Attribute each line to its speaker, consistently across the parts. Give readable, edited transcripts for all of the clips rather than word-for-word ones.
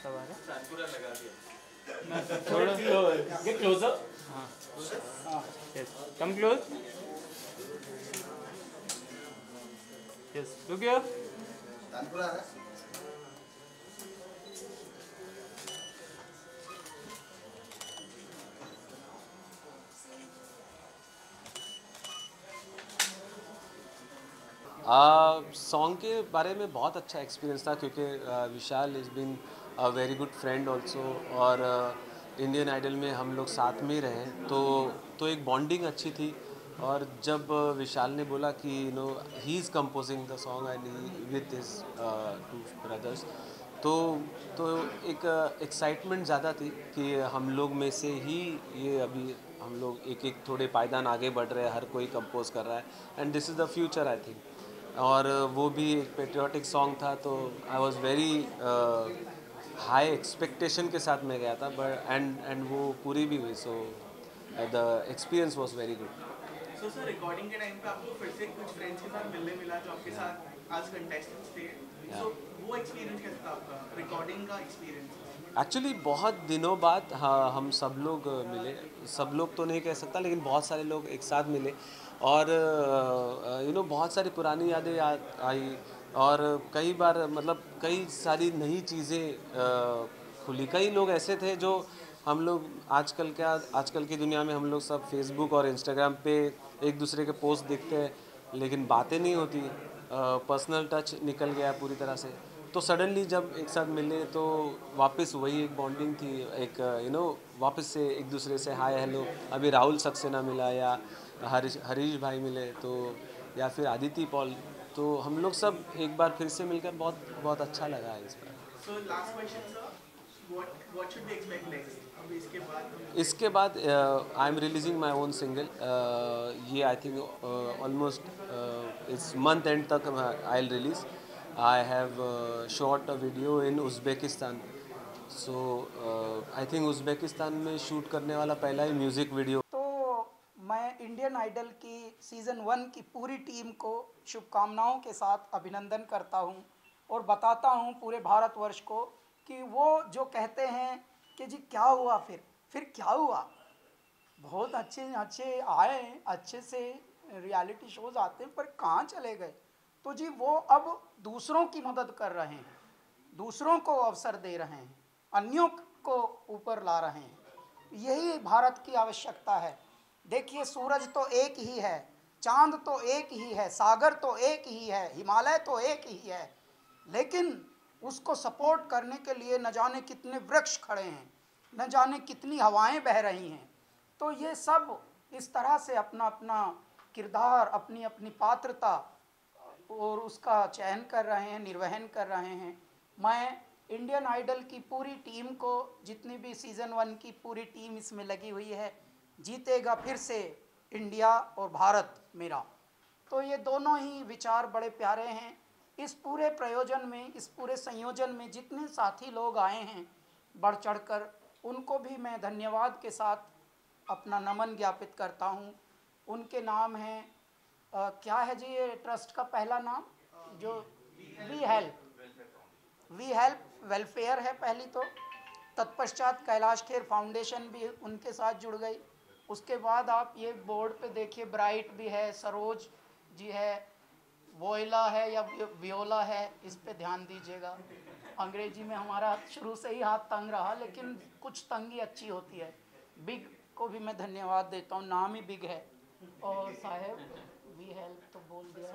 Speaker 1: सब आ रहे
Speaker 2: पूरा लगा दिया
Speaker 1: छोड़ो
Speaker 2: गेट क्लोजर
Speaker 1: हाँ yes come close yes look here
Speaker 3: तानपुरा आ रहा है
Speaker 4: सॉन्ग के बारे में बहुत अच्छा एक्सपीरियंस था क्योंकि Vishal is been a very good friend also और इंडियन आइडल में हम लोग साथ में ही रहे तो एक बॉन्डिंग अच्छी थी और जब विशाल ने बोला कि he is composing the song and with his two brothers तो एक एक्साइटमेंट ज़्यादा थी कि हम लोग में से ही ये अभी हम लोग एक एक थोड़े पायदान आगे बढ़ रहे हैं, हर कोई कंपोज कर रहा है and this is the future I think. और वो भी एक पेट्रियाटिक सॉन्ग था तो I was very high expectation के साथ मैं गया था बट एंड वो पूरी भी हुई so the experience was very good.
Speaker 2: So sir recording के टाइम पे आपको फिर से कुछ फ्रेंड्स के साथ मिलने मिला जो आपके साथ आज कंटेस्टेंट्स थे सो वो एक्सपीरियंस कैसा था आपका रिकॉर्डिंग का एक्सपीरियंस?
Speaker 4: एक्चुअली बहुत दिनों बाद हाँ हम सब लोग मिले, सब लोग तो नहीं कह सकता लेकिन बहुत सारे लोग एक साथ मिले और बहुत सारी पुरानी यादें आई और कई बार मतलब कई सारी नई चीज़ें खुली। कई लोग ऐसे थे जो हम लोग आजकल की दुनिया में हम लोग सब फेसबुक और इंस्टाग्राम पे एक दूसरे के पोस्ट देखते हैं लेकिन बातें नहीं होती, पर्सनल टच निकल गया पूरी तरह से। तो सडनली जब एक साथ मिले तो वापस वही एक बॉन्डिंग थी, एक वापस से एक दूसरे से हाय हेलो। अभी राहुल सक्सेना मिला या हरीश भाई मिले तो या फिर आदिति पॉल, तो हम लोग सब एक बार फिर से मिलकर बहुत बहुत अच्छा लगा इस बार।
Speaker 2: So last question sir, what should we expect next? अब
Speaker 4: इसके बाद I am releasing my own single, ये आई थिंक ऑलमोस्ट इस मंथ एंड तक I will release. I have shot a video in Uzbekistan, so I think Uzbekistan में shoot करने वाला पहला ही म्यूज़िक वीडियो।
Speaker 5: तो मैं इंडियन आइडल की सीज़न 1 की पूरी टीम को शुभकामनाओं के साथ अभिनंदन करता हूं और बताता हूं पूरे भारतवर्ष को कि वो जो कहते हैं कि जी क्या हुआ फिर क्या हुआ, बहुत अच्छे अच्छे आए, अच्छे से रियलिटी शोज आते हैं पर कहाँ चले गए। तो जी वो अब दूसरों की मदद कर रहे हैं, दूसरों को अवसर दे रहे हैं, अन्यों को ऊपर ला रहे हैं। यही भारत की आवश्यकता है। देखिए सूरज तो एक ही है, चांद तो एक ही है, सागर तो एक ही है, हिमालय तो एक ही है, लेकिन उसको सपोर्ट करने के लिए न जाने कितने वृक्ष खड़े हैं, न जाने कितनी हवाएं बह रही हैं। तो ये सब इस तरह से अपना अपना किरदार, अपनी अपनी पात्रता और उसका चयन कर रहे हैं, निर्वहन कर रहे हैं। मैं इंडियन आइडल की पूरी टीम को, जितनी भी सीज़न 1 की पूरी टीम इसमें लगी हुई है, जीतेगा फिर से इंडिया और भारत मेरा। तो ये दोनों ही विचार बड़े प्यारे हैं। इस पूरे प्रयोजन में, इस पूरे संयोजन में जितने साथी लोग आए हैं बढ़ चढ़कर, उनको भी मैं धन्यवाद के साथ अपना नमन ज्ञापित करता हूँ। उनके नाम हैं क्या है जी ये ट्रस्ट का पहला नाम, जो वी हेल्प वेलफेयर है पहली, तो तत्पश्चात कैलाश खेर फाउंडेशन भी उनके साथ जुड़ गई। उसके बाद आप ये बोर्ड पे देखिए ब्राइट भी है, सरोज जी है, वोयला है या वियोला है, इस पे ध्यान दीजिएगा। अंग्रेजी में हमारा शुरू से ही हाथ तंग रहा, लेकिन कुछ तंगी अच्छी होती है। बिग को भी मैं धन्यवाद देता हूँ, नाम ही बिग है। और साहेब वी हेल्प तो बोल दिया,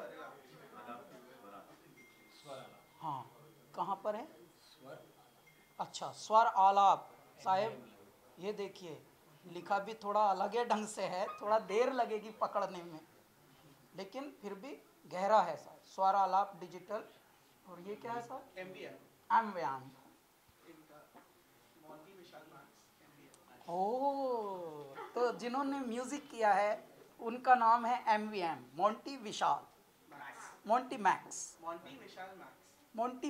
Speaker 5: हाँ कहाँ पर है? अच्छा स्वर आलाप साहेब, ये देखिए लिखा भी थोड़ा अलग है ढंग से है, थोड़ा देर लगेगी पकड़ने में, लेकिन फिर भी गहरा है साहब। स्वर आलाप डिजिटल, और ये क्या है साहब? एमवीएम। ओह, तो जिन्होंने म्यूजिक किया है उनका नाम है एमवीएम, मोंटी विशाल, मोंटी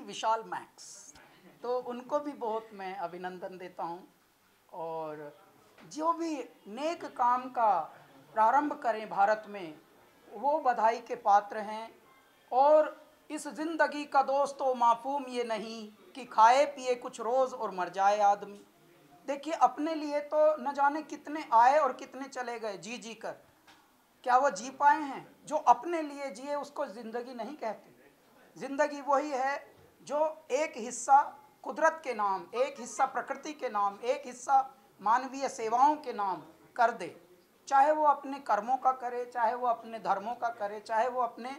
Speaker 5: विशाल मैक्स। तो उनको भी बहुत मैं अभिनंदन देता हूँ। और जो भी नेक काम का प्रारंभ करें भारत में, वो बधाई के पात्र हैं। और इस जिंदगी का दोस्तों माफूम ये नहीं कि खाए पिए कुछ रोज और मर जाए आदमी। देखिए अपने लिए तो न जाने कितने आए और कितने चले गए जी जी कर, क्या वो जी पाए हैं? जो अपने लिए जिए उसको जिंदगी नहीं कहते। जिंदगी वही है जो एक हिस्सा कुदरत के नाम, एक हिस्सा प्रकृति के नाम, एक हिस्सा मानवीय सेवाओं के नाम कर दे। चाहे वो अपने कर्मों का करे, चाहे वो अपने धर्मों का करे, चाहे वो अपने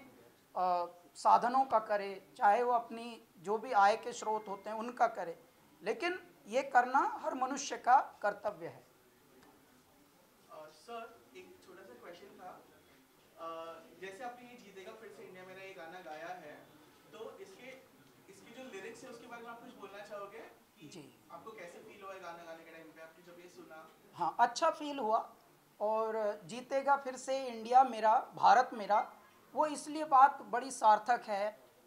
Speaker 5: साधनों का करे, चाहे वो अपनी जो भी आय के स्रोत होते हैं उनका करे, लेकिन ये करना हर मनुष्य का कर्तव्य है।
Speaker 2: सर एक छोटा सा क्वेश्चन था, जैसे आपने ये जीतेगा फिर से इंडिया मेरा ये गाना गाया है, तो इसकी जो लिरिक्स है उसके बारे में आप कुछ बोलना चाहोगे कि
Speaker 5: जी,
Speaker 2: आपको कैसे फील हुआ गाना गाने के टाइम पे आपने जब ये सुना?
Speaker 5: हाँ अच्छा फील हुआ। और जीतेगा फिर से इंडिया मेरा, भारत मेरा, वो इसलिए बात बड़ी सार्थक है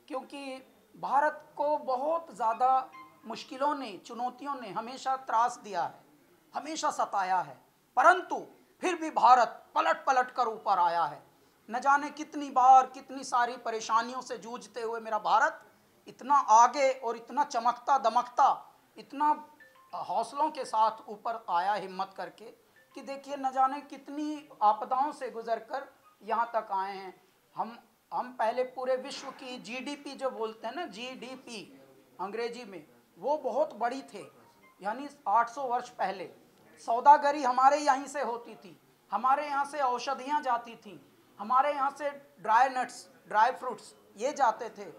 Speaker 5: क्योंकि भारत को बहुत ज़्यादा मुश्किलों ने, चुनौतियों ने हमेशा त्रास दिया है, हमेशा सताया है, परंतु फिर भी भारत पलट पलट कर ऊपर आया है। न जाने कितनी बार कितनी सारी परेशानियों से जूझते हुए मेरा भारत इतना आगे और इतना चमकता दमकता, इतना हौसलों के साथ ऊपर आया हिम्मत करके कि देखिए न जाने कितनी आपदाओं से गुजरकर यहाँ तक आए हैं। हम पहले पूरे विश्व की जीडीपी जो बोलते हैं ना, जीडीपी अंग्रेजी में, वो बहुत बड़ी थे, यानी 800 वर्ष पहले सौदागरी हमारे यहीं से होती थी, हमारे यहाँ से औषधियाँ जाती थीं, हमारे यहाँ से ड्राई नट्स, ड्राई फ्रूट्स ये जाते थे।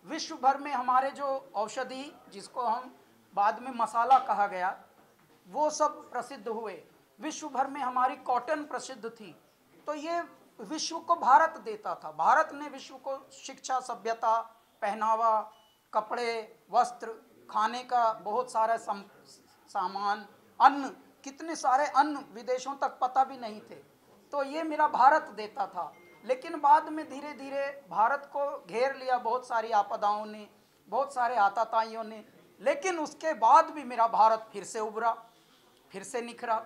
Speaker 5: विश्व भर में हमारे जो औषधि, जिसको हम बाद में मसाला कहा गया, वो सब प्रसिद्ध हुए। विश्व भर में हमारी कॉटन प्रसिद्ध थी। तो ये विश्व को भारत देता था। भारत ने विश्व को शिक्षा, सभ्यता, पहनावा, कपड़े, वस्त्र, खाने का बहुत सारा सामान, अन्न, कितने सारे अन्न विदेशों तक पता भी नहीं थे, तो ये मेरा भारत देता था। लेकिन बाद में धीरे धीरे भारत को घेर लिया बहुत सारी आपदाओं ने, बहुत सारे आतताइयों ने, लेकिन उसके बाद भी मेरा भारत फिर से उभरा, फिर से निखरा,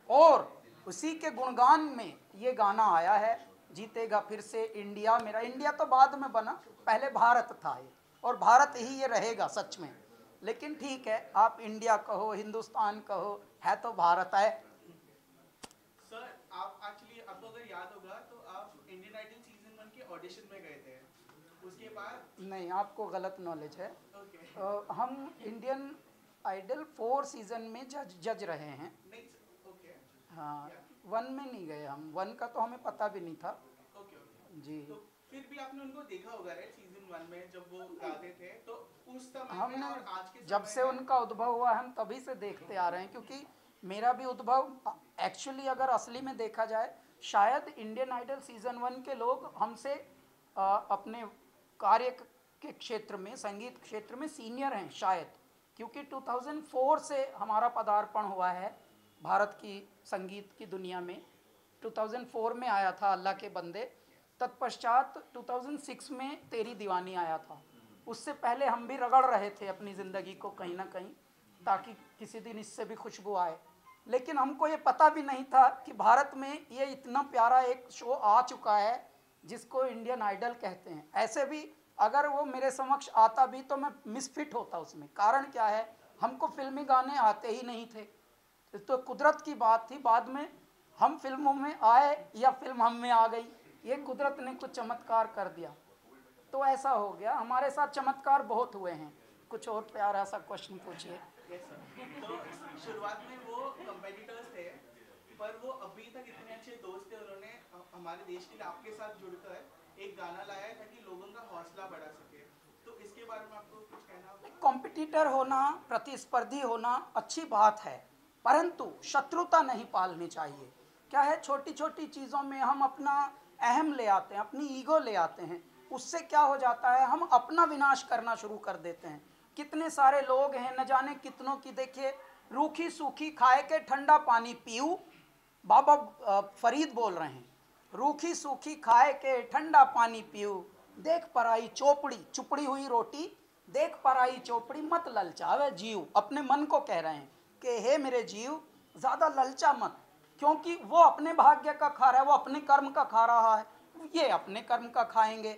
Speaker 5: और उसी के गुणगान में ये गाना आया है, जीतेगा फिर से इंडिया मेरा। इंडिया तो बाद में बना, पहले भारत था ये, और भारत ही ये रहेगा सच में। लेकिन ठीक है, आप इंडिया कहो, हिंदुस्तान कहो, है तो भारत है।
Speaker 2: सर आप एक्चुअली, आपको अगर याद होगा तो आप इंडियन आइडल सीजन 1 के ऑडिशन में गए थे, उसके बाद? नहीं,
Speaker 5: आपको गलत नॉलेज है।
Speaker 2: ओके।
Speaker 5: हम इंडियन आइडल 4 सीजन में जज रहे हैं।
Speaker 2: नहीं, ओके।
Speaker 5: हाँ, 1 में नहीं गए हम, 1 का तो हमें पता भी नहीं था।
Speaker 2: ओके ओके
Speaker 5: जी,
Speaker 2: तो फिर भी आपने उनको देखा होगा राइट, सीजन 1 में जब वो गाते थे, तो उस समय में
Speaker 5: हमने
Speaker 2: और आज के
Speaker 5: जब
Speaker 2: समय
Speaker 5: से
Speaker 2: में-
Speaker 5: उनका उद्भव हुआ हम तभी से देखते आ रहे हैं, क्योंकि मेरा भी उद्भव एक्चुअली अगर असली में देखा जाए, शायद इंडियन आइडल सीजन 1 के लोग हमसे अपने कार्य के क्षेत्र में, संगीत क्षेत्र में सीनियर हैं शायद, क्योंकि 2004 से हमारा पदार्पण हुआ है भारत की संगीत की दुनिया में। 2004 में आया था अल्लाह के बंदे, तत्पश्चात 2006 में तेरी दीवानी आया था। उससे पहले हम भी रगड़ रहे थे अपनी ज़िंदगी को कहीं ना कहीं, ताकि किसी दिन इससे भी खुशबू आए, लेकिन हमको ये पता भी नहीं था कि भारत में ये इतना प्यारा एक शो आ चुका है जिसको इंडियन आइडल कहते हैं। ऐसे भी अगर वो मेरे समक्ष आता भी तो मैं मिसफिट होता उसमें। कारण क्या है, हमको फिल्मी गाने आते ही नहीं थे, तो कुदरत की बात थी, बाद में हम फिल्मों में आए या फिल्म हम में आ गई, ये कुदरत ने कुछ चमत्कार कर दिया, तो ऐसा हो गया। हमारे साथ चमत्कार बहुत हुए हैं। कुछ और प्यारा सा क्वेश्चन पूछिए।
Speaker 2: Yes, sir. तो शुरुआत में वो कंपेटिटर्स थे, पर वो अभी तक इतने अच्छे दोस्त थे, उन्होंने हमारे देश के लिए आपके साथ जुड़कर एक गाना लाया है ताकि लोगों का हौसला बढ़ा सके, तो इसके बारे में आपको कुछ कहना होगा?
Speaker 5: कॉम्पिटिटर होना, प्रतिस्पर्धी होना अच्छी बात है, परंतु शत्रुता नहीं पालनी चाहिए। क्या है, छोटी छोटी चीज़ों में हम अपना अहम ले आते हैं, अपनी ईगो ले आते हैं, उससे क्या हो जाता है, हम अपना विनाश करना शुरू कर देते हैं। कितने सारे लोग हैं, न जाने कितनों की, देखिए, रूखी सूखी खाए के ठंडा पानी पीऊ, बाबा फरीद बोल रहे हैं, रूखी सूखी खाए के ठंडा पानी पीऊ, देख पराई चोपड़ी चुपड़ी हुई रोटी, देख पराई चोपड़ी मत ललचावे जीव। अपने मन को कह रहे हैं कि हे मेरे जीव, ज़्यादा ललचा मत, क्योंकि वो अपने भाग्य का खा रहा है, वो अपने कर्म का खा रहा है, ये अपने कर्म का खाएंगे।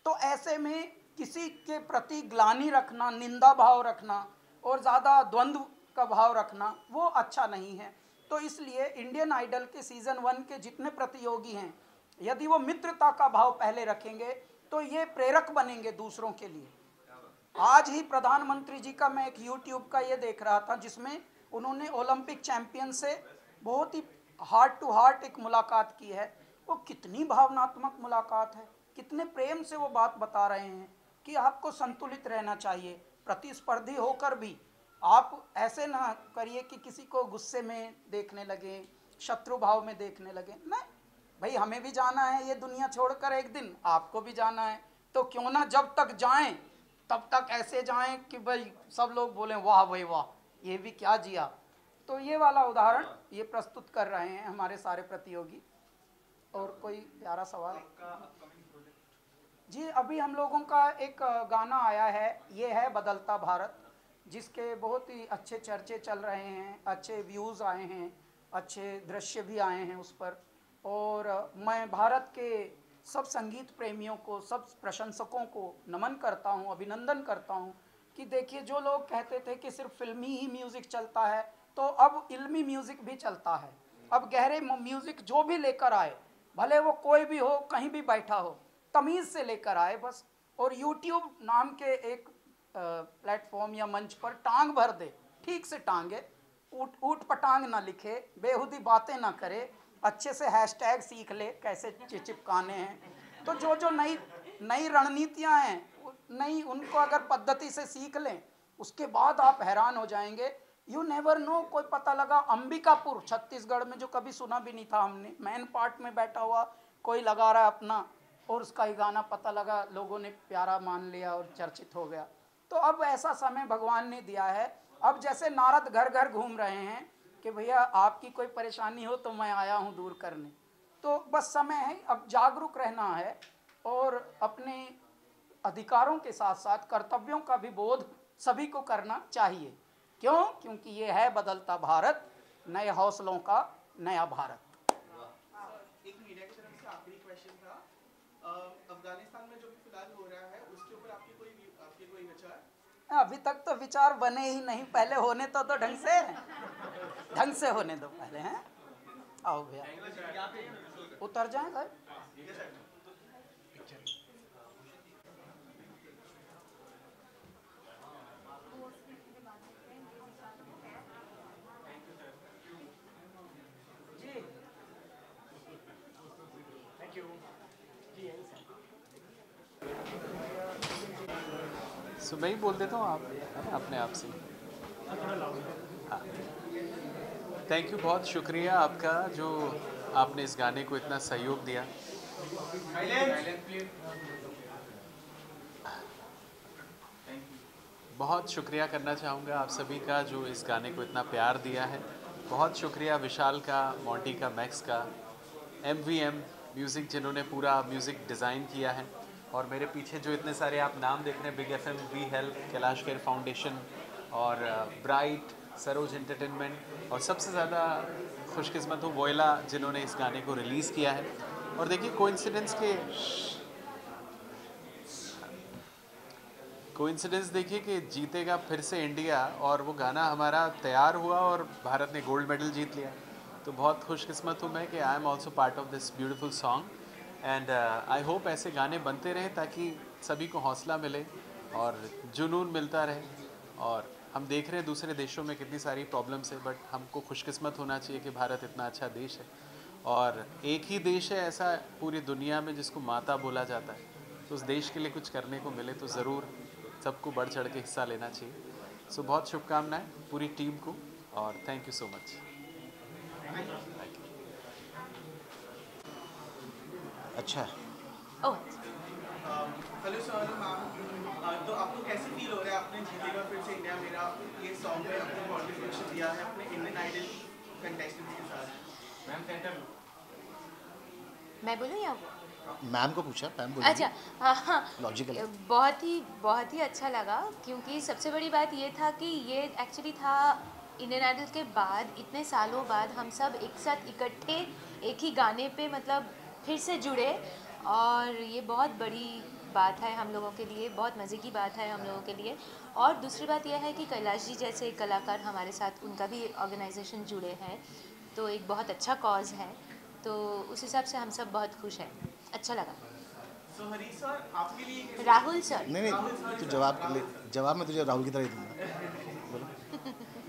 Speaker 5: तो ऐसे में किसी के प्रति ग्लानि रखना, निंदा भाव रखना और ज़्यादा द्वंद्व का भाव रखना वो अच्छा नहीं है। तो इसलिए इंडियन आइडल के सीज़न 1 के जितने प्रतियोगी हैं, यदि वो मित्रता का भाव पहले रखेंगे तो ये प्रेरक बनेंगे दूसरों के लिए। आज ही प्रधानमंत्री जी का मैं एक यूट्यूब का ये देख रहा था जिसमें उन्होंने ओलंपिक चैंपियन से बहुत ही हार्ट टू हार्ट एक मुलाकात की है। वो कितनी भावनात्मक मुलाकात है, कितने प्रेम से वो बात बता रहे हैं कि आपको संतुलित रहना चाहिए, प्रतिस्पर्धी होकर भी आप ऐसे ना करिए कि किसी को गुस्से में देखने लगे, शत्रु भाव में देखने लगे। नहीं भाई, हमें भी जाना है ये दुनिया छोड़कर एक दिन, आपको भी जाना है, तो क्यों ना जब तक जाएं तब तक ऐसे जाएं कि भाई सब लोग बोलें वाह भाई वाह, ये भी क्या जिया। तो ये वाला उदाहरण ये प्रस्तुत कर रहे हैं हमारे सारे प्रतियोगी। और कोई प्यारा सवाल? जी, अभी हम लोगों का एक गाना आया है, ये है बदलता भारत, जिसके बहुत ही अच्छे चर्चे चल रहे हैं, अच्छे व्यूज़ आए हैं, अच्छे दृश्य भी आए हैं उस पर। और मैं भारत के सब संगीत प्रेमियों को, सब प्रशंसकों को नमन करता हूं, अभिनंदन करता हूं कि देखिए, जो लोग कहते थे कि सिर्फ फिल्मी ही म्यूज़िक चलता है, तो अब इल्मी म्यूज़िक भी चलता है। अब गहरे म्यूज़िक जो भी लेकर आए, भले वो कोई भी हो, कहीं भी बैठा हो, तमीज़ से लेकर आए बस। और यूट्यूब नाम के एक प्लेटफॉर्म या मंच पर टांग भर दे, ठीक से टांगे, ऊट पटांग ना लिखे, बेहुदी बातें ना करे, अच्छे से हैशटैग सीख ले कैसे चिपकाने हैं। तो जो नई रणनीतियां हैं, नई उनको अगर पद्धति से सीख लें, उसके बाद आप हैरान हो जाएंगे। यू नेवर नो, कोई पता लगा अंबिकापुर छत्तीसगढ़ में, जो कभी सुना भी नहीं था हमने, मेन पार्ट में बैठा हुआ कोई लगा रहा है अपना, और उसका ही गाना पता लगा, लोगों ने प्यारा मान लिया और चर्चित हो गया। तो अब ऐसा समय भगवान ने दिया है। अब जैसे नारद घर घर घूम रहे हैं कि भैया आपकी कोई परेशानी हो तो मैं आया हूँ दूर करने। तो बस समय है, अब जागरूक रहना है और अपने अधिकारों के साथ साथ कर्तव्यों का भी बोध सभी को करना चाहिए। क्यों? क्योंकि ये है बदलता भारत, नए हौसलों का नया भारत।
Speaker 2: एक मीडिया की तरफ से आखिरी क्वेश्चन था, अफगानिस्तान में जो भी फिलहाल हो रहा है उसके ऊपर आपके कोई विचार?
Speaker 5: अभी तक तो विचार बने ही नहीं, पहले होने तो ढंग से होने दो पहले। हैं, आओ भैया उतर जाए सर। जी, थैंक यू जी।
Speaker 4: सो मैं ही बोल देता हूँ, आप अपने आप से। हाँ, थैंक यू, बहुत शुक्रिया आपका जो आपने इस गाने को इतना सहयोग दिया। बहुत शुक्रिया करना चाहूँगा आप सभी का जो इस गाने को इतना प्यार दिया है। बहुत शुक्रिया विशाल का, मोंटी का, मैक्स का, MVM म्यूज़िक जिन्होंने पूरा म्यूज़िक डिज़ाइन किया है। और मेरे पीछे जो इतने सारे आप नाम देख रहे हैं, big FM, we help, Kailash Kher foundation और ब्राइट, सरोज एंटरटेनमेंट, और सबसे ज़्यादा खुशकिस्मत हूँ वोयला जिन्होंने इस गाने को रिलीज़ किया है। और देखिए, कोइंसिडेंस देखिए कि जीतेगा फिर से इंडिया, और वो गाना हमारा तैयार हुआ और भारत ने गोल्ड मेडल जीत लिया। तो बहुत खुशकिस्मत हूँ मैं कि I am also part of this beautiful song. And I hope ऐसे गाने बनते रहें ताकि सभी को हौसला मिले और जुनून मिलता रहे। और हम देख रहे हैं दूसरे देशों में कितनी सारी प्रॉब्लम्स है, बट हमको खुशकिस्मत होना चाहिए कि भारत इतना अच्छा देश है। और एक ही देश है ऐसा पूरी दुनिया में जिसको माता बोला जाता है। तो उस देश के लिए कुछ करने को मिले तो ज़रूर सबको बढ़ चढ़ के हिस्सा लेना चाहिए। सो बहुत शुभकामनाएं पूरी टीम को, और थैंक यू सो मच।
Speaker 3: अच्छा,
Speaker 2: हेलो सर, तो आपको कैसे फील हो रहा है, आपने जीतेगा फिर से इंडिया मेरा ये सॉन्ग में अपना कॉन्ट्रीब्यूशन दिया है अपने इंडियन आइडल कंटेस्टेंट्स के साथ? मैम सेंटर
Speaker 6: मैं बोलूँ या
Speaker 3: मैम को पूछा, मैम बोलिए।
Speaker 6: अच्छा, हाँ,
Speaker 3: लॉजिकल।
Speaker 6: बहुत ही अच्छा लगा, क्योंकि सबसे बड़ी बात ये था कि ये एक्चुअली था इंडियन आइडल के बाद, इतने सालों बाद हम सब एक साथ इकट्ठे एक ही गाने पे मतलब फिर से जुड़े, और ये बहुत बड़ी बात है हम लोगों के लिए, बहुत मज़े की बात है हम लोगों के लिए। और दूसरी बात यह है कि कैलाश जी जैसे कलाकार हमारे साथ, उनका भी ऑर्गेनाइजेशन जुड़े हैं, तो एक बहुत अच्छा कॉज है, तो उस हिसाब से हम सब बहुत खुश हैं, अच्छा लगा।
Speaker 2: सो हरीश सर, आपके लिए
Speaker 6: राहुल सर।
Speaker 3: नहीं नहीं, तो जवाब मैं तुझे राहुल की तरह ही दूंगा।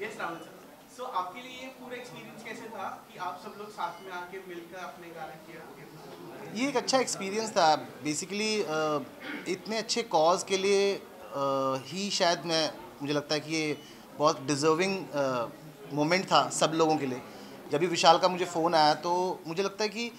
Speaker 2: यस राहुल सर, सो आपके लिए ये पूरा एक्सपीरियंस कैसे था कि आप सब लोग साथ में आके मिलकर आपने गाना किया?
Speaker 3: ये एक अच्छा एक्सपीरियंस था बेसिकली। इतने अच्छे कॉज के लिए ही शायद मुझे लगता है कि ये बहुत डिज़र्विंग मोमेंट था सब लोगों के लिए। जब भी विशाल का मुझे फ़ोन आया तो मुझे लगता है कि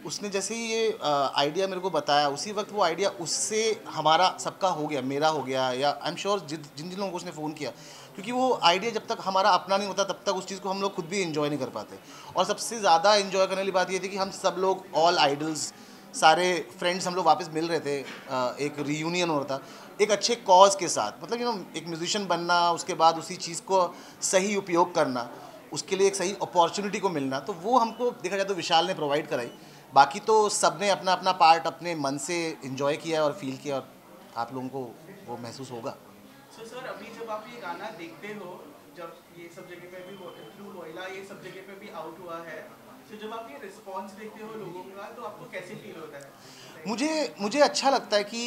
Speaker 3: उसने जैसे ही ये आइडिया मेरे को बताया, उसी वक्त वो आइडिया उससे हमारा सबका हो गया, मेरा हो गया, या आई एम श्योर जिन जिन लोगों को उसने फ़ोन किया, क्योंकि वो आइडिया जब तक हमारा अपना नहीं होता तब तक उस चीज़ को हम लोग खुद भी इन्जॉय नहीं कर पाते। और सबसे ज़्यादा इन्जॉय करने वाली बात ये थी कि हम सब लोग ऑल आइडल्स, सारे फ्रेंड्स हम लोग वापस मिल रहे थे, एक रीयूनियन हो रहा था एक अच्छे कॉज के साथ। मतलब एक म्यूजिशियन बनना, उसके बाद उसी चीज़ को सही उपयोग करना, उसके लिए एक सही अपॉर्चुनिटी को मिलना, तो वो हमको देखा जाए तो विशाल ने प्रोवाइड कराई। बाकी तो सब ने अपना अपना पार्ट अपने मन से इन्जॉय किया और फील किया, और आप लोगों को वो महसूस होगा।
Speaker 2: सो सर, अभी जब आप ये गाना देखते हो, जब ये सब जगह पे भी थ्रू वोइला ये सब जगह पे भी आउट हुआ है, तो जब आप ये रिस्पॉन्स देखते हो लोगों का, तो आपको कैसे फील होता है?
Speaker 3: मुझे अच्छा लगता है कि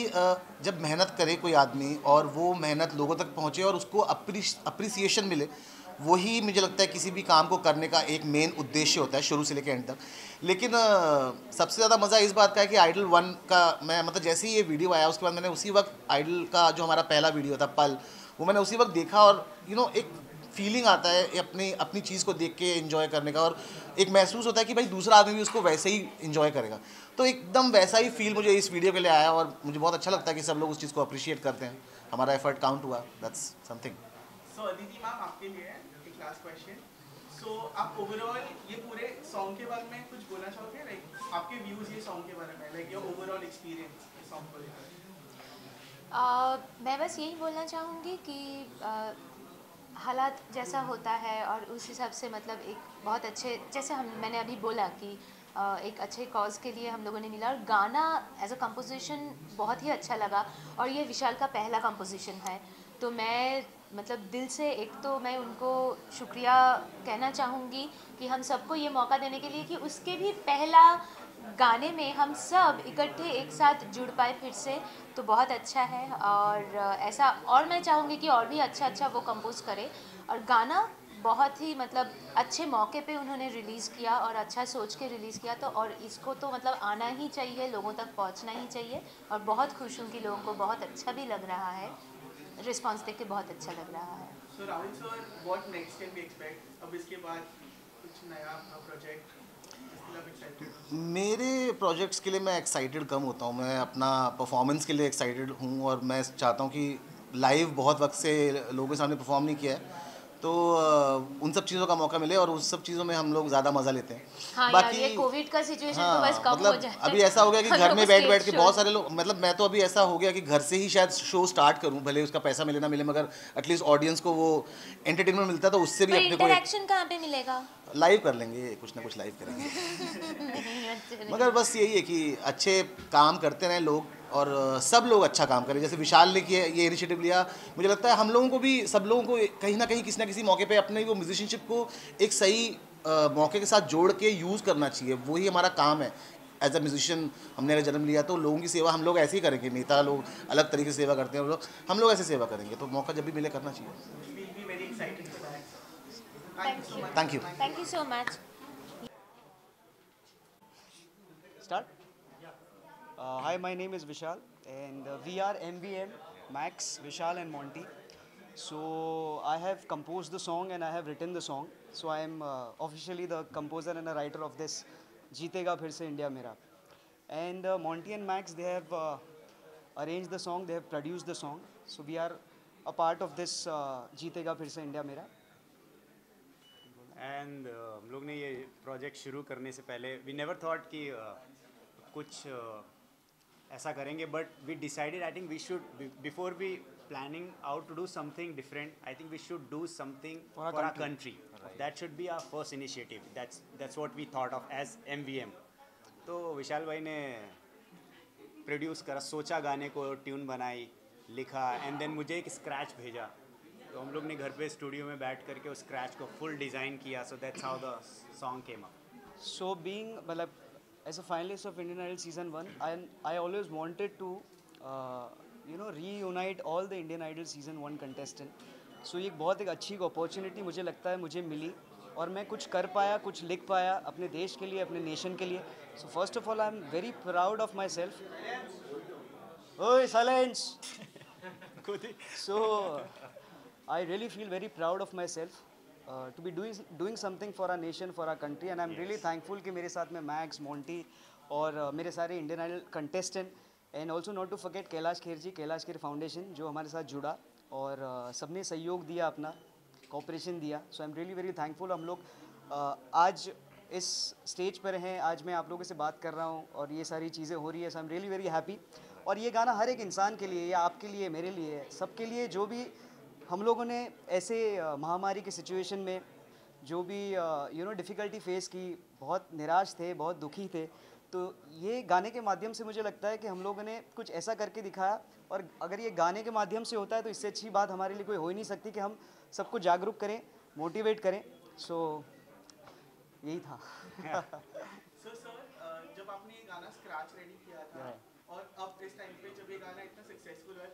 Speaker 3: जब मेहनत करे कोई आदमी और वो मेहनत लोगों तक पहुँचे और उसको अप्रिसिएशन मिले, वही मुझे लगता है किसी भी काम को करने का एक मेन उद्देश्य होता है, शुरू से लेकर एंड तक। लेकिन सबसे ज़्यादा मज़ा इस बात का है कि आइडल 1 का मैं मतलब जैसे ही ये वीडियो आया उसके बाद मैंने उसी वक्त आइडल का जो हमारा पहला वीडियो था पल, वो मैंने उसी वक्त देखा, और एक फीलिंग आता है अपनी चीज़ को देख के एंजॉय करने का, और एक महसूस होता है कि भाई दूसरा आदमी भी उसको वैसे ही एंजॉय करेगा। तो एकदम वैसा ही फील मुझे इस वीडियो के लिए आया, और मुझे बहुत अच्छा लगता है कि सब लोग उस चीज़ को अप्रिशिएट करते हैं, हमारा एफर्ट काउंट हुआ, that's something.
Speaker 2: So Aditi ma'am, आपके लिए एक लास्ट क्वेश्चन। सो आप ओवरऑल ये पूरे सॉन्ग के बारे में कुछ बोलना चाहोगे, लाइक आपके व्यूज ये सॉन्ग के बारे में, लाइक योर ओवरऑल एक्सपीरियंस इस सॉन्ग को लेकर?
Speaker 6: मैं बस यही बोलना चाहूँगी कि हालात जैसा होता है और उस हिसाब से मतलब एक बहुत अच्छे, जैसे मैंने अभी बोला कि एक अच्छे कॉज के लिए हम लोगों ने मिला, और गाना एज अ कंपोजिशन बहुत ही अच्छा लगा, और ये विशाल का पहला कंपोजिशन है, तो मैं मतलब दिल से एक तो मैं उनको शुक्रिया कहना चाहूँगी कि हम सबको ये मौका देने के लिए कि उसके भी पहला गाने में हम सब इकट्ठे एक साथ जुड़ पाए फिर से, तो बहुत अच्छा है। और ऐसा और मैं चाहूँगी कि और भी अच्छा वो कंपोज करे, और गाना बहुत ही मतलब अच्छे मौके पे उन्होंने रिलीज़ किया और अच्छा सोच के रिलीज़ किया, तो और इसको तो मतलब आना ही चाहिए, लोगों तक पहुँचना ही चाहिए, और बहुत खुश हूँ कि लोगों को बहुत अच्छा भी लग रहा है, रिस्पॉन्स देख के बहुत अच्छा लग रहा है।
Speaker 2: So Rahul sir, what next can we expect? अब इसके बाद कुछ नया प्रोजेक्ट?
Speaker 3: मेरे प्रोजेक्ट्स के लिए मैं एक्साइटेड कम होता हूँ, मैं अपना परफॉर्मेंस के लिए एक्साइटेड हूँ, और मैं चाहता हूँ कि लाइव बहुत वक्त से लोगों के सामने परफॉर्म नहीं किया है, तो उन सब चीज़ों का मौका मिले, और उस सब चीज़ों में हम लोग ज़्यादा मज़ा लेते हैं।
Speaker 6: हाँ, बाकी यार, ये कोविड का सिचुएशन तो बस कम
Speaker 3: मतलब
Speaker 6: हो जाए।
Speaker 3: अभी ऐसा हो गया कि घर में बैठ के बहुत सारे लोग, मतलब मैं तो अभी ऐसा हो गया कि घर से ही शायद शो स्टार्ट करूं, भले उसका पैसा मिले ना मिले, मगर एटलीस्ट ऑडियंस को वो एंटरटेनमेंट मिलता है, तो उससे भी अपने को
Speaker 6: इंटरेक्शन कहाँ पे मिलेगा?
Speaker 3: लाइव कर लेंगे, कुछ ना कुछ लाइव करेंगे। मगर बस यही है कि अच्छे काम करते रहें लोग, और सब लोग अच्छा काम करें। जैसे विशाल ने किया ये इनिशिएटिव लिया, मुझे लगता है हम लोगों को भी, सब लोगों को कहीं ना कहीं किसी ना किसी मौके पे अपने वो म्यूजिशियनशिप को एक सही मौके के साथ जोड़ के यूज़ करना चाहिए, वही हमारा काम है। एज अ म्यूजिशियन हमने अगर जन्म लिया तो लोगों की सेवा हम लोग ऐसे ही करेंगे। नेता लोग अलग तरीके से सेवा करते हैं, हम लोग ऐसे सेवा करेंगे, तो मौका जब भी मिले करना चाहिए।
Speaker 6: Thank you so much.
Speaker 7: Start? Hi, my name is Vishal, and we are MVM, Max, Vishal and Monty. So I have composed the song and I have written the song. So I am officially the composer and a writer of this Jeetega Phir Se India Mera. And Monty and Max, they have arranged the song, they have produced the song. So we are a part of this Jeetega Phir Se India Mera.
Speaker 8: And हम लोग ने ये project शुरू करने से पहले we never thought कि कुछ ऐसा करेंगे, but we decided I think we should before we planning out to do something different, I think we should do something for our country, that should be our first initiative, that's what we thought of as MVM। तो विशाल भाई ने produce करा, सोचा गाने को, tune बनाई, लिखा, and then मुझे एक स्क्रैच भेजा, तो हम लोग ने घर पे स्टूडियो में बैठ करके उस स्क्रैच को फुल डिज़ाइन किया. So that's how the song came up.
Speaker 7: So being मतलब as a finalist of Indian Idol season 1, I always wanted to reunite all the Indian Idol season 1 contestant. So ये बहुत एक अच्छी opportunity मुझे लगता है मुझे मिली और मैं कुछ कर पाया, कुछ लिख पाया अपने देश के लिए, अपने नेशन के लिए. So first of all I am very proud of myself. Oi silence. So I really feel very proud of myself. To be doing something for our nation, for our country, and I'm really thankful कि मेरे साथ में max, Monty और मेरे सारे Indian Idol contestant, and also not to forget Kailash Kher ji, Kailash Kher foundation जो हमारे साथ जुड़ा और सबने सहयोग दिया, अपना कोऑपरेशन दिया. So I am really very thankful. हम लोग आज इस स्टेज पर हैं, आज मैं आप लोगों से बात कर रहा हूँ और ये सारी चीज़ें हो रही है. So I am really very happy. और ये गाना हर एक इंसान के लिए, या आपके लिए, मेरे लिए, सबके लिए, जो भी हम लोगों ने ऐसे महामारी की सिचुएशन में जो भी डिफ़िकल्टी फेस की, बहुत निराश थे, बहुत दुखी थे, तो ये गाने के माध्यम से मुझे लगता है कि हम लोगों ने कुछ ऐसा करके दिखाया. और अगर ये गाने के माध्यम से होता है तो इससे अच्छी बात हमारे लिए कोई हो ही नहीं सकती कि हम सबको जागरूक करें, मोटिवेट करें. सो यही था.
Speaker 2: सर जब आपने ये गाना स्क्रैच रेडी किया था और अब इस टाइम पे जब ये गाना इतना सक्सेसफुल हुआ है,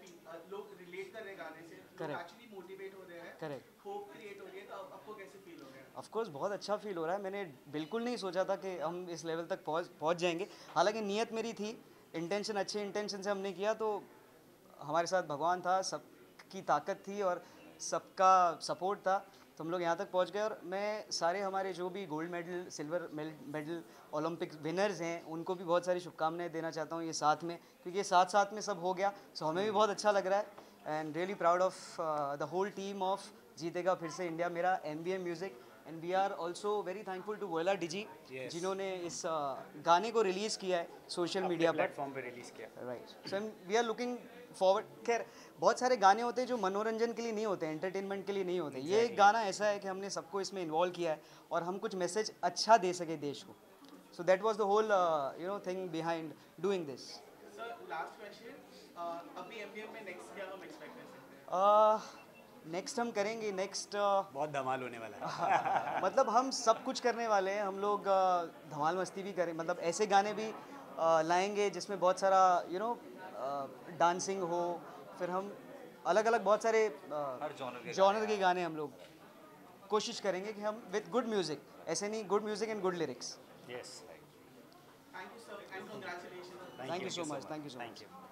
Speaker 2: लोग रिलेट कर रहे हैं गाने से, लोग एक्चुअली मोटिवेट हो रहे हैं,
Speaker 7: करेक्ट,
Speaker 2: होप क्रिएट हो रही है, तो आपको कैसे फील हो रहा है?
Speaker 7: ऑफ कोर्स बहुत अच्छा फील हो रहा है. मैंने बिल्कुल नहीं सोचा था कि हम इस लेवल तक पहुंच जाएंगे. हालांकि नीयत मेरी थी, इंटेंशन अच्छे इंटेंशन से हमने किया, तो हमारे साथ भगवान था, सबकी ताकत थी और सबका सपोर्ट था, तो हम लोग यहाँ तक पहुँच गए. और मैं सारे हमारे जो भी gold medal, silver medal, Olympic winners हैं, उनको भी बहुत सारी शुभकामनाएं देना चाहता हूँ ये साथ में, क्योंकि ये साथ साथ में सब हो गया. सो हमें भी बहुत अच्छा लग रहा है and really proud of the whole team of जीतेगा फिर से इंडिया, मेरा MVM music. And we are also very thankful to Vola Digi, जिन्होंने इस गाने को रिलीज़ किया है सोशल मीडिया पर,
Speaker 8: प्लेटफॉर्म पे रिलीज़ किया.
Speaker 7: Right. So we are looking forward. खैर बहुत सारे गाने होते हैं जो मनोरंजन के लिए नहीं होते, एंटरटेनमेंट के लिए नहीं होते. ये एक गाना ऐसा है कि हमने सबको इसमें इन्वॉल्व किया है और हम कुछ मैसेज अच्छा दे सके देश को. So that was the whole thing behind doing this.
Speaker 2: Sir last question, अभी MVM में नेक्स्ट क्या हम एक्सपेक्ट कर सकते हैं?
Speaker 7: नेक्स्ट हम करेंगे, नेक्स्ट
Speaker 8: बहुत धमाल होने वाला है.
Speaker 7: मतलब हम सब कुछ करने वाले हैं. हम लोग धमाल मस्ती भी करें, मतलब ऐसे गाने भी लाएंगे जिसमें बहुत सारा डांसिंग हो. फिर हम अलग अलग बहुत सारे जॉनर के गाने हम लोग कोशिश करेंगे कि हम विद गुड म्यूज़िक, ऐसे नहीं, good music and good lyrics.
Speaker 8: Yes.
Speaker 2: Thank you sir and congratulation.
Speaker 7: Thank you so much. Thank you so much.
Speaker 8: Thank you.